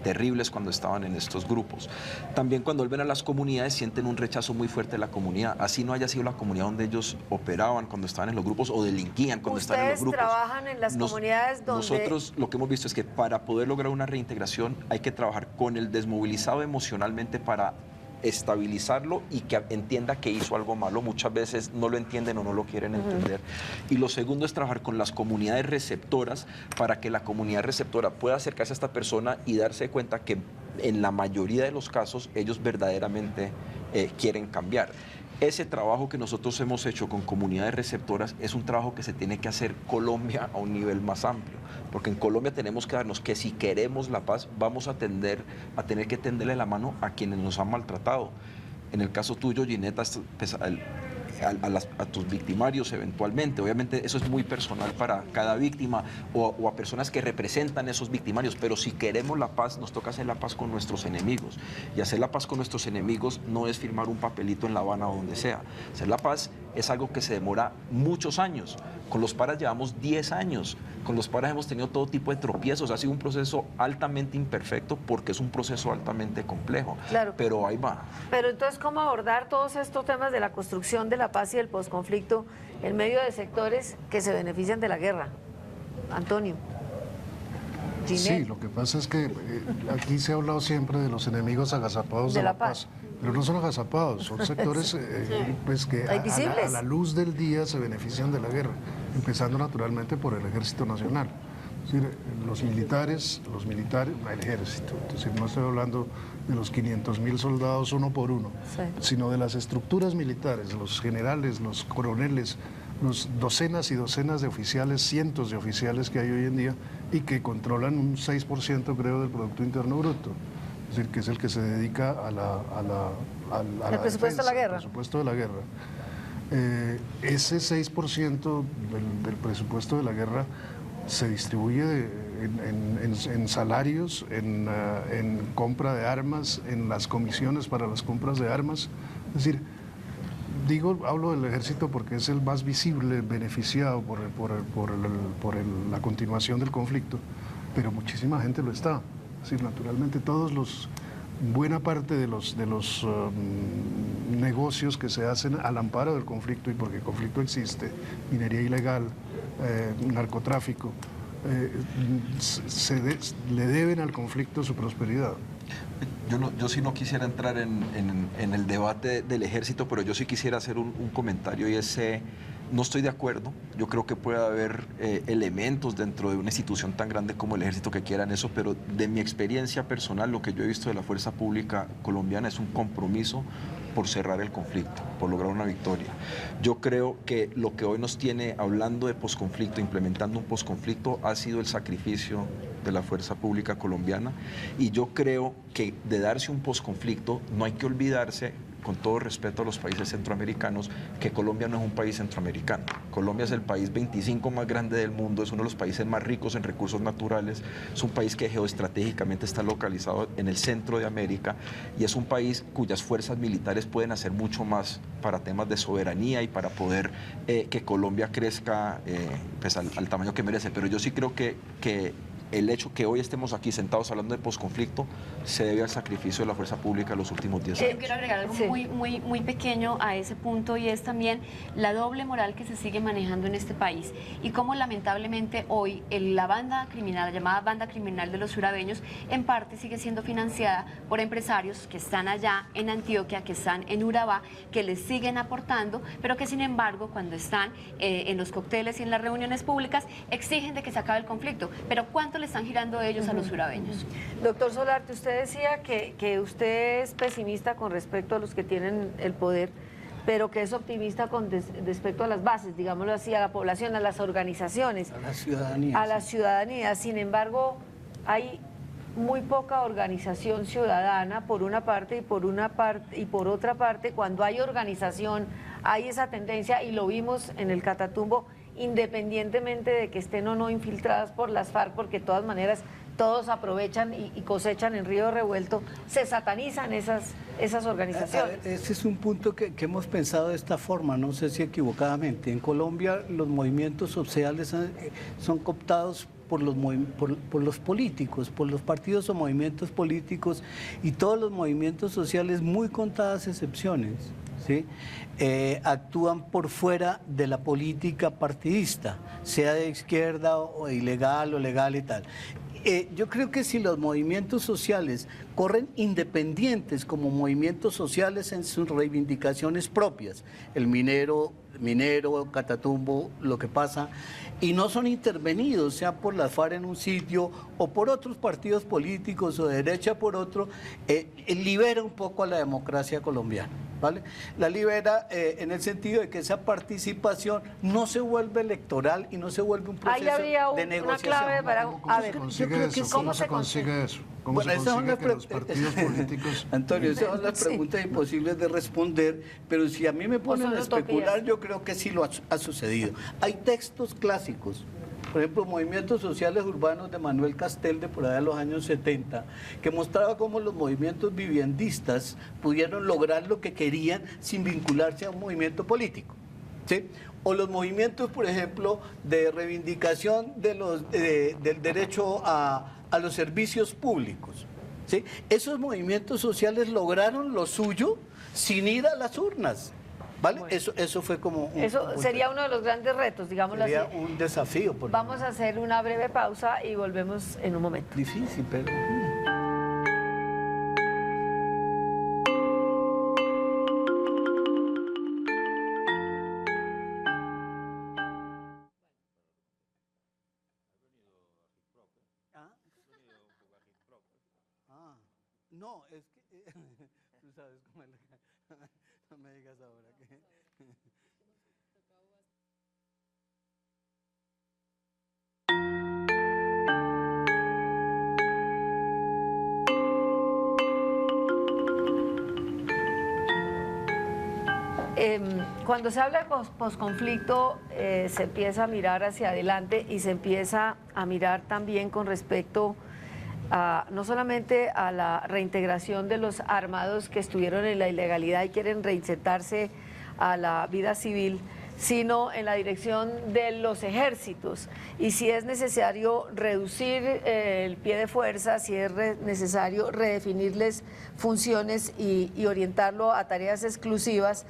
terribles cuando estaban en estos grupos. También cuando vuelven a las comunidades sienten un rechazo muy fuerte de la comunidad, así no haya sido la comunidad donde ellos operaban cuando estaban en los grupos o delinquían cuando estaban en los grupos. ¿Ustedes trabajan en las comunidades donde...? Nosotros lo que hemos visto es que para poder lograr una reintegración hay que trabajar con el desmovilizado emocionalmente para estabilizarlo y que entienda que hizo algo malo. Muchas veces no lo entienden o no lo quieren entender. Y lo segundo es trabajar con las comunidades receptoras para que la comunidad receptora pueda acercarse a esta persona y darse cuenta que en la mayoría de los casos ellos verdaderamente quieren cambiar. Ese trabajo que nosotros hemos hecho con comunidades receptoras es un trabajo que se tiene que hacer Colombia a un nivel más amplio, porque en Colombia tenemos que darnos que si queremos la paz vamos a tener que tenderle la mano a quienes nos han maltratado. En el caso tuyo, Ginette, pues, a tus victimarios eventualmente. Obviamente eso es muy personal para cada víctima o a personas que representan esos victimarios, pero si queremos la paz, nos toca hacer la paz con nuestros enemigos. Y hacer la paz con nuestros enemigos no es firmar un papelito en La Habana o donde sea. Hacer la paz es algo que se demora muchos años. Con los paras llevamos 10 años. Con los paras hemos tenido todo tipo de tropiezos. Ha sido un proceso altamente imperfecto porque es un proceso altamente complejo. Claro. Pero ahí va. Pero entonces, ¿cómo abordar todos estos temas de la construcción de la paz y del posconflicto en medio de sectores que se benefician de la guerra? Antonio. Ginette. Sí, lo que pasa es que aquí se ha hablado siempre de los enemigos agazapados de la paz. Pero no son agazapados, son sectores pues que a la luz del día se benefician de la guerra, empezando naturalmente por el Ejército Nacional. Es decir, el ejército, es decir, no estoy hablando de los 500.000 soldados uno por uno, sino de las estructuras militares, los generales, los coroneles, los docenas y docenas de oficiales, cientos de oficiales que hay hoy en día y que controlan un 6% creo del Producto Interno Bruto. Es decir, que es el que se dedica a el presupuesto de la guerra. El presupuesto de la guerra. Ese 6% del presupuesto de la guerra se distribuye en salarios, en compra de armas, en las comisiones para las compras de armas. Es decir, hablo del ejército porque es el más visible, beneficiado por la continuación del conflicto, pero muchísima gente lo está. Es decir, naturalmente buena parte de los negocios que se hacen al amparo del conflicto y porque el conflicto existe, minería ilegal, narcotráfico, le deben al conflicto su prosperidad. Yo sí no quisiera entrar en el debate del ejército, pero yo sí quisiera hacer un comentario y no estoy de acuerdo. Yo creo que puede haber elementos dentro de una institución tan grande como el ejército que quieran eso, pero de mi experiencia personal, lo que yo he visto de la fuerza pública colombiana es un compromiso por cerrar el conflicto, por lograr una victoria. Yo creo que lo que hoy nos tiene hablando de posconflicto, implementando un posconflicto, ha sido el sacrificio de la fuerza pública colombiana, y yo creo que de darse un posconflicto no hay que olvidarse, con todo respeto a los países centroamericanos, que Colombia no es un país centroamericano. Colombia es el país 25 más grande del mundo, es uno de los países más ricos en recursos naturales, es un país que geoestratégicamente está localizado en el centro de América y es un país cuyas fuerzas militares pueden hacer mucho más para temas de soberanía y para poder que Colombia crezca pues al tamaño que merece. Pero yo sí creo que el hecho que hoy estemos aquí sentados hablando de posconflicto se debe al sacrificio de la fuerza pública en los últimos 10 años. Quiero agregar algo Sí. muy pequeño a ese punto, y es también la doble moral que se sigue manejando en este país y cómo lamentablemente hoy la banda criminal, la llamada banda criminal de los urabeños, en parte sigue siendo financiada por empresarios que están allá en Antioquia, que están en Urabá, que les siguen aportando, pero que sin embargo cuando están en los cócteles y en las reuniones públicas exigen de que se acabe el conflicto. Pero ¿cuánto le están girando ellos a los urabeños? Doctor Solarte, usted decía que usted es pesimista con respecto a los que tienen el poder, pero que es optimista con respecto a las bases, digámoslo así, a la población, a las organizaciones, A la ciudadanía. a la ciudadanía. Sin embargo, hay muy poca organización ciudadana por una parte, y por otra parte, cuando hay organización, hay esa tendencia, y lo vimos en el Catatumbo, independientemente de que estén o no infiltradas por las FARC, porque de todas maneras todos aprovechan y cosechan en río revuelto, se satanizan esas organizaciones. Ese es un punto que hemos pensado de esta forma, no sé si equivocadamente. En Colombia los movimientos sociales son cooptados por los políticos, por los partidos o movimientos políticos, y todos los movimientos sociales, muy contadas excepciones, ¿sí? Actúan por fuera de la política partidista, sea de izquierda o ilegal o legal y tal. Yo creo que si los movimientos sociales corren independientes como movimientos sociales en sus reivindicaciones propias, el minero, Catatumbo, lo que pasa, y no son intervenidos, sea por las FARC en un sitio o por otros partidos políticos o de derecha por otro, libera un poco a la democracia colombiana, ¿vale? La libera en el sentido de que esa participación no se vuelve electoral y no se vuelve un proceso Ahí habría de una negociación. clave para... ¿Cómo A se ver, consigue eso? ¿Cómo se consigue eso? ¿Cómo Bueno, se esas son consigue las que los partidos políticos... Antonio, esas son las Sí. preguntas imposibles de responder, pero si a mí me ponen son a especular, utopías. yo creo que sí lo ha sucedido. Hay textos clásicos, por ejemplo, Movimientos Sociales Urbanos de Manuel Castel, de por allá de los años 70, que mostraba cómo los movimientos viviendistas pudieron lograr lo que querían sin vincularse a un movimiento político, ¿sí? O los movimientos, por ejemplo, de reivindicación del derecho a los servicios públicos, ¿sí? Esos movimientos sociales lograron lo suyo sin ir a las urnas, ¿vale? Bueno. Eso fue como... eso sería uno de los grandes retos, digámoslo sería así. un desafío. Por lo Vamos a hacer una breve pausa y volvemos en un momento. difícil, pero... No, es que tú sabes cómo es. No me digas ahora que... Cuando se habla de posconflicto, se empieza a mirar hacia adelante y se empieza a mirar también con respecto a, no solamente a la reintegración de los armados que estuvieron en la ilegalidad y quieren reinsertarse a la vida civil, sino en la dirección de los ejércitos. Y si es necesario reducir el pie de fuerza, si es necesario redefinirles funciones y orientarlo a tareas exclusivas.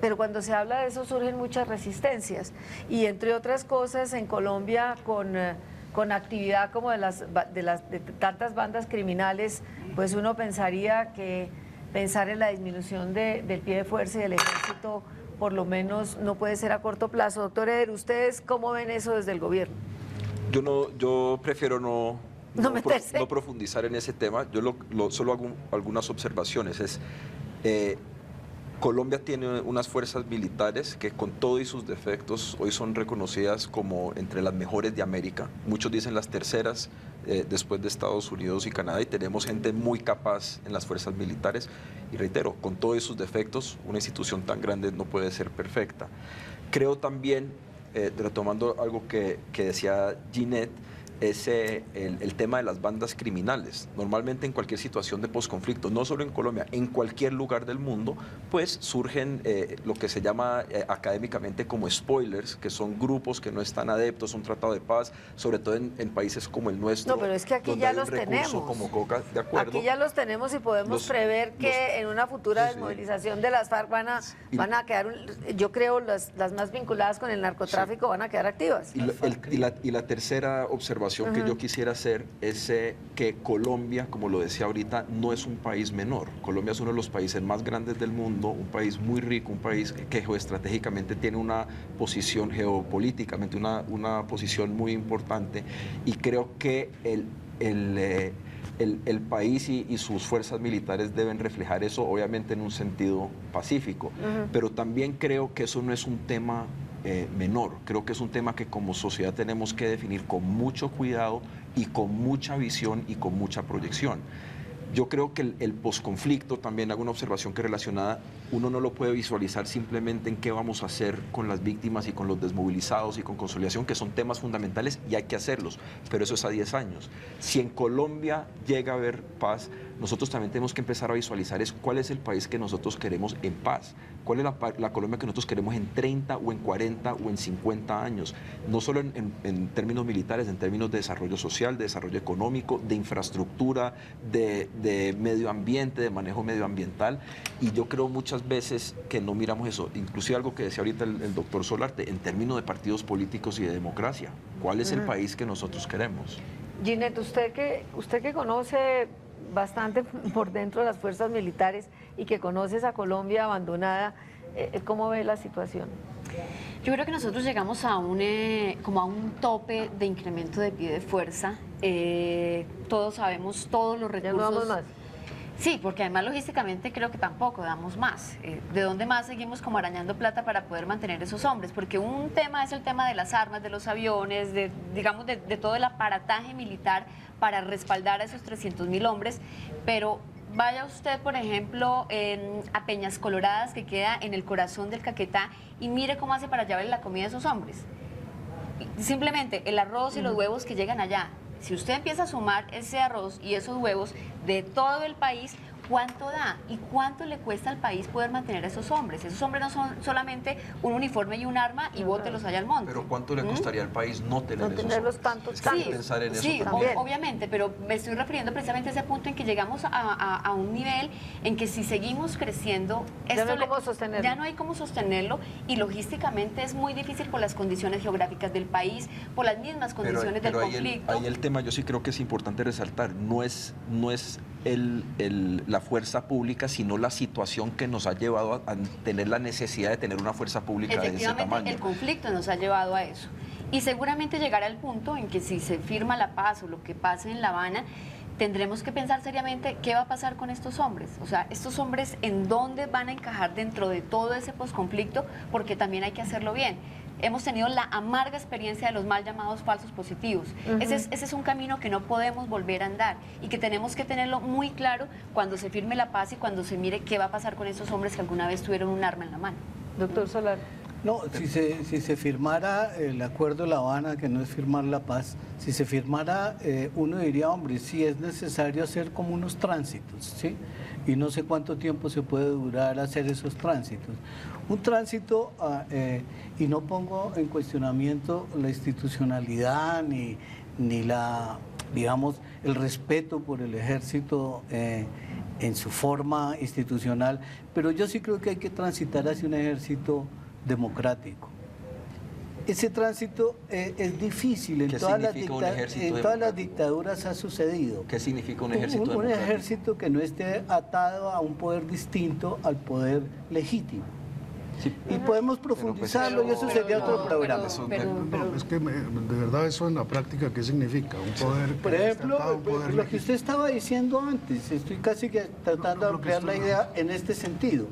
Pero cuando se habla de eso surgen muchas resistencias. Y entre otras cosas, en Colombia, con actividad como de tantas bandas criminales, pues uno pensaría que pensar en la disminución del pie de fuerza y del ejército por lo menos no puede ser a corto plazo. Doctor Eder, ¿ustedes cómo ven eso desde el gobierno? Yo prefiero no meterse. no profundizar en ese tema. Yo solo hago algunas observaciones. Colombia tiene unas fuerzas militares que con todos y sus defectos hoy son reconocidas como entre las mejores de América. Muchos dicen las terceras después de Estados Unidos y Canadá, y tenemos gente muy capaz en las fuerzas militares. Y reitero, con todos sus defectos, una institución tan grande no puede ser perfecta. Creo también, retomando algo que decía Ginette, es el tema de las bandas criminales. Normalmente en cualquier situación de posconflicto, no solo en Colombia, en cualquier lugar del mundo, pues surgen lo que se llama académicamente como spoilers, que son grupos que no están adeptos a un tratado de paz, sobre todo en países como el nuestro. No, pero es que aquí donde ya hay un los recurso tenemos. como Coca, de acuerdo. Aquí ya los tenemos y podemos prever que en una futura desmovilización de las FARC van a quedar, yo creo, las más vinculadas con el narcotráfico van a quedar activas. Y la tercera observación que yo quisiera hacer es que Colombia, como lo decía ahorita, no es un país menor. Colombia es uno de los países más grandes del mundo, un país muy rico, un país que geoestratégicamente tiene una posición geopolíticamente, una posición muy importante, y creo que el país y sus fuerzas militares deben reflejar eso, obviamente en un sentido pacífico, pero también creo que eso no es un tema menor. Creo que es un tema que como sociedad tenemos que definir con mucho cuidado y con mucha visión y con mucha proyección. Yo creo que el posconflicto, también hago una observación que es relacionada, uno no lo puede visualizar simplemente en qué vamos a hacer con las víctimas y con los desmovilizados y con consolidación, que son temas fundamentales y hay que hacerlos, pero eso es a 10 años. Si en Colombia llega a haber paz, nosotros también tenemos que empezar a visualizar cuál es el país que nosotros queremos en paz, cuál es la Colombia que nosotros queremos en 30 o en 40 o en 50 años, no solo en términos militares, en términos de desarrollo social, de desarrollo económico, de infraestructura, de medio ambiente, de manejo medioambiental, y yo creo muchas veces que no miramos eso, inclusive algo que decía ahorita el doctor Solarte, en términos de partidos políticos y de democracia, ¿cuál es el país que nosotros queremos? Ginette, usted que conoce bastante por dentro de las fuerzas militares y que conoce esa Colombia abandonada, ¿cómo ve la situación? Yo creo que nosotros llegamos a como a un tope de incremento de pie de fuerza. Todos sabemos todos los recursos. ¿Ya no damos más? Sí, porque además logísticamente creo que tampoco damos más. ¿De dónde más seguimos como arañando plata para poder mantener esos hombres? Porque un tema es el tema de las armas, de los aviones, de todo el aparataje militar para respaldar a esos 300.000 hombres, pero vaya usted, por ejemplo, a Peñas Coloradas, que queda en el corazón del Caquetá, y mire cómo hace para llevarle la comida a esos hombres. Simplemente el arroz y los huevos que llegan allá. Si usted empieza a sumar ese arroz y esos huevos de todo el país, ¿cuánto da? ¿Y cuánto le cuesta al país poder mantener a esos hombres? Esos hombres no son solamente un uniforme y un arma y bótelos allá al monte. Pero ¿cuánto le costaría al país no tener esos tenerlos hombres? tantos? Hay que pensar en sí, eso también. obviamente, pero me estoy refiriendo precisamente a ese punto en que llegamos a un nivel en que si seguimos creciendo, Ya no hay cómo sostenerlo. Ya no hay cómo sostenerlo, y logísticamente es muy difícil por las condiciones geográficas del país, por las mismas condiciones del conflicto. Ahí el tema, yo sí creo que es importante resaltar, no es la fuerza pública, sino la situación que nos ha llevado a tener la necesidad de tener una fuerza pública de ese tamaño. El conflicto nos ha llevado a eso. Y seguramente llegará el punto en que si se firma la paz o lo que pase en La Habana, tendremos que pensar seriamente qué va a pasar con estos hombres. O sea, estos hombres, ¿en dónde van a encajar dentro de todo ese posconflicto? Porque también hay que hacerlo bien. Hemos tenido la amarga experiencia de los mal llamados falsos positivos. Ese es un camino que no podemos volver a andar y que tenemos que tenerlo muy claro cuando se firme la paz y cuando se mire qué va a pasar con esos hombres que alguna vez tuvieron un arma en la mano. Doctor Solar. No, si se firmara el acuerdo de La Habana, que no es firmar la paz, si se firmara, uno diría, hombre, sí es necesario hacer como unos tránsitos, ¿sí? Y no sé cuánto tiempo se puede durar hacer esos tránsitos. Un tránsito, y no pongo en cuestionamiento la institucionalidad ni digamos, el respeto por el ejército en su forma institucional, pero yo sí creo que hay que transitar hacia un ejército democrático. Ese tránsito es difícil, en todas las dictaduras ha sucedido. ¿Qué significa un ejército democrático? Un ejército que no esté atado a un poder distinto al poder legítimo. Sí. Y podemos profundizarlo y eso sería otro programa. Es que de verdad eso en la práctica, ¿qué significa? Un poder, por ejemplo, un poder lo que usted estaba diciendo antes, estoy casi que tratando de ampliar la idea en este sentido.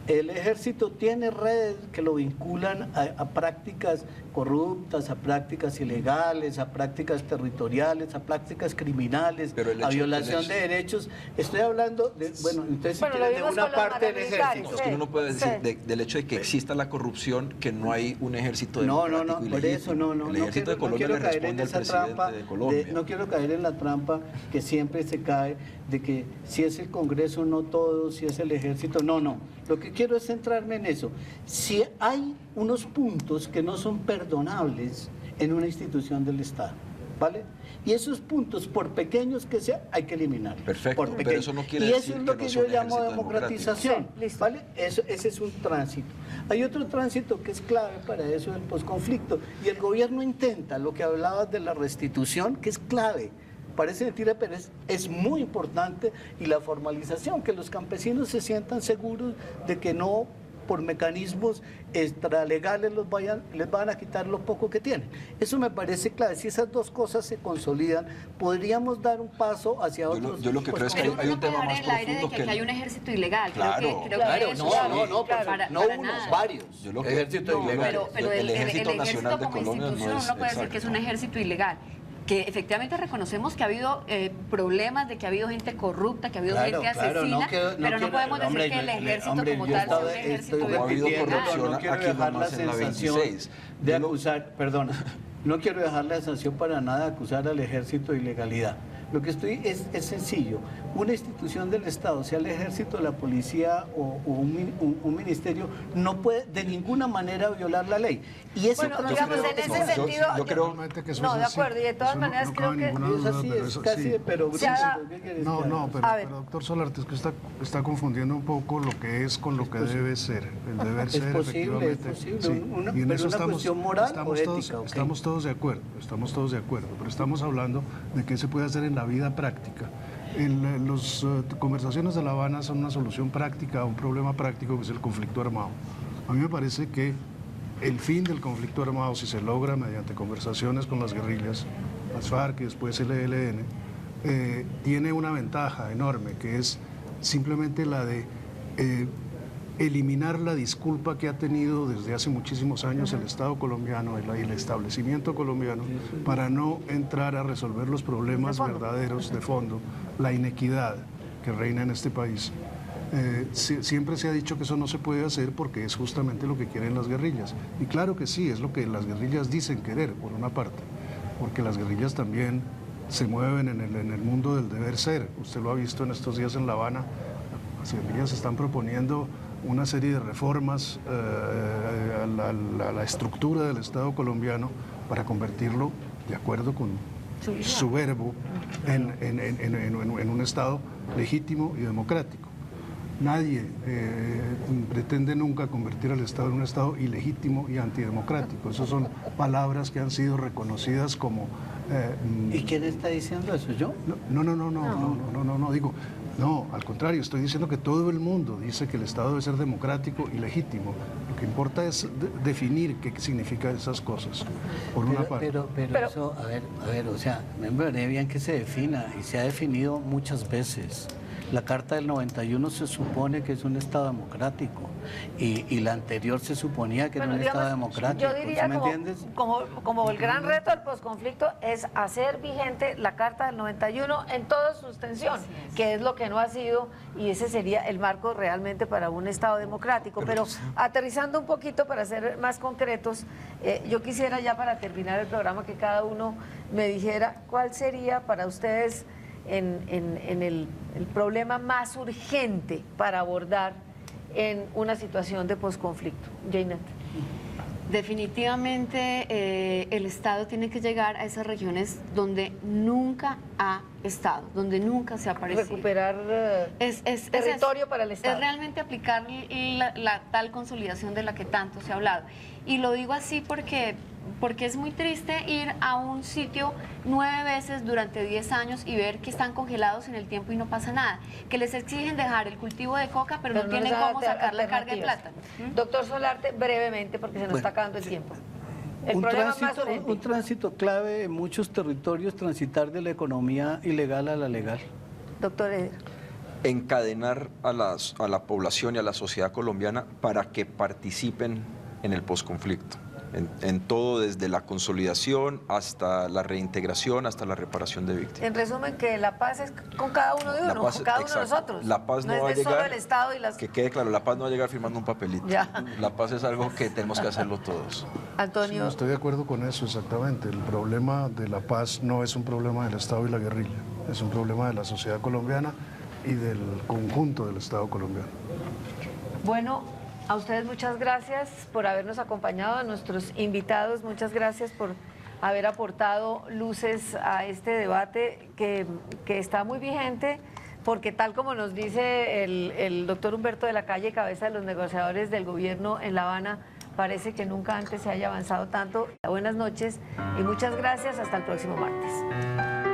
El ejército tiene redes que lo vinculan a prácticas corruptas, a prácticas ilegales, a prácticas territoriales, a prácticas criminales, a violación de derechos. Estoy hablando de, bueno, ustedes si quieren, de una parte del ejército. Es que uno no puede decir del hecho de que exista la corrupción que no hay un ejército democrático no, y por eso legítimo. El ejército de Colombia le responde al presidente de Colombia. No quiero caer en la trampa que siempre se cae de que si es el Congreso no todo, si es el ejército, no. Lo que quiero es centrarme en eso. Si hay unos puntos que no son perdonables en una institución del Estado, ¿vale? Y esos puntos, por pequeños que sean, hay que eliminar. Perfecto, pero eso no quiere decir que no son ejército democrático. Y eso es lo que yo llamo democratización, sí, ¿vale? Ese es un tránsito. Hay otro tránsito que es clave para eso del posconflicto, y el gobierno intenta, lo que hablabas de la restitución, que es clave. Parece mentira, pero es muy importante, y la formalización, que los campesinos se sientan seguros de que no por mecanismos extralegales les van a quitar lo poco que tienen. Eso me parece clave. Si esas dos cosas se consolidan, podríamos dar un paso hacia otros. Yo lo que creo es que hay un tema más profundo que hay un ejército ilegal. Claro, Varios. Ejército ilegal. Pero el Ejército Nacional de como Colombia institución no puede decir que es un ejército ilegal. Que efectivamente reconocemos que ha habido problemas, de que ha habido gente corrupta, que ha habido gente asesina, pero no podemos decir que el ejército como tal sea un ejército ilegal. No quiero dejar la sensación de acusar, perdona, no quiero dejar la sensación para nada de acusar al ejército de ilegalidad. Lo que estoy es sencillo. Una institución del Estado, sea el ejército, la policía o un ministerio, no puede de ninguna manera violar la ley. Y eso digamos, en ese sentido, yo creo no, de acuerdo, y de todas maneras creo que es así, es casi de perogrullo. pero doctor Solarte, es que está confundiendo un poco lo que es con lo que debe ser. El deber ser, efectivamente. Es posible, Sí. Y en eso cuestión moral o ética. Estamos todos de acuerdo, pero estamos hablando de qué se puede hacer en la vida práctica. Las conversaciones de La Habana son una solución práctica a un problema práctico que es el conflicto armado. A mí me parece que el fin del conflicto armado, si se logra mediante conversaciones con las guerrillas, las FARC y después el ELN, tiene una ventaja enorme, que es simplemente la de eliminar la disculpa que ha tenido desde hace muchísimos años el Estado colombiano y el establecimiento colombiano para no entrar a resolver los problemas verdaderos de fondo, la inequidad que reina en este país. Siempre se ha dicho que eso no se puede hacer porque es justamente lo que quieren las guerrillas. Y claro que sí, es lo que las guerrillas dicen querer, por una parte, porque las guerrillas también se mueven en el mundo del deber ser. Usted lo ha visto en estos días en La Habana. Las guerrillas están proponiendo una serie de reformas a la estructura del Estado colombiano para convertirlo, de acuerdo con su verbo, en un Estado legítimo y democrático. Nadie pretende nunca convertir al Estado en un Estado ilegítimo y antidemocrático. Esas son palabras que han sido reconocidas como... ¿Y quién está diciendo eso? ¿Yo? No, digo... No, al contrario, estoy diciendo que todo el mundo dice que el Estado debe ser democrático y legítimo. Lo que importa es definir qué significan esas cosas, por una parte. Pero eso, a ver, o sea, me parece bien que se defina, y se ha definido muchas veces. La Carta del 91 se supone que es un Estado democrático, y la anterior se suponía que era un Estado democrático. Yo diría, ¿me entiendes? como el gran reto del posconflicto es hacer vigente la Carta del 91 en toda su extensión, que es lo que no ha sido, y ese sería el marco realmente para un Estado democrático. Pero aterrizando un poquito para ser más concretos, yo quisiera ya para terminar el programa que cada uno me dijera cuál sería para ustedes en el problema más urgente para abordar en una situación de posconflicto. Janet. Definitivamente el Estado tiene que llegar a esas regiones donde nunca ha estado, donde nunca se ha aparecido. Recuperar territorio para el Estado. Es realmente aplicar la tal consolidación de la que tanto se ha hablado. Y lo digo así porque es muy triste ir a un sitio 9 veces durante 10 años y ver que están congelados en el tiempo y no pasa nada. Que les exigen dejar el cultivo de coca, pero no tienen cómo sacar la carga de plátano. Doctor Solarte, brevemente, porque se nos está acabando el tiempo. Un tránsito clave en muchos territorios, transitar de la economía ilegal a la legal. Doctor Eder. encadenar a la población y a la sociedad colombiana para que participen en el posconflicto, en todo, desde la consolidación hasta la reintegración, hasta la reparación de víctimas. En resumen, que la paz es con cada uno de La uno, paz, con cada uno de exacto. nosotros. La paz no va a es de llegar, solo el Estado y las... que quede claro, la paz no va a llegar firmando un papelito. Ya. La paz es algo que tenemos que hacerlo todos. Sí, Antonio, estoy de acuerdo con eso, exactamente. El problema de la paz no es un problema del Estado y la guerrilla, es un problema de la sociedad colombiana y del conjunto del Estado colombiano. bueno, a ustedes muchas gracias por habernos acompañado, a nuestros invitados, muchas gracias por haber aportado luces a este debate que está muy vigente, porque tal como nos dice el doctor Humberto de la Calle, cabeza de los negociadores del gobierno en La Habana, parece que nunca antes se haya avanzado tanto. Buenas noches y muchas gracias, hasta el próximo martes.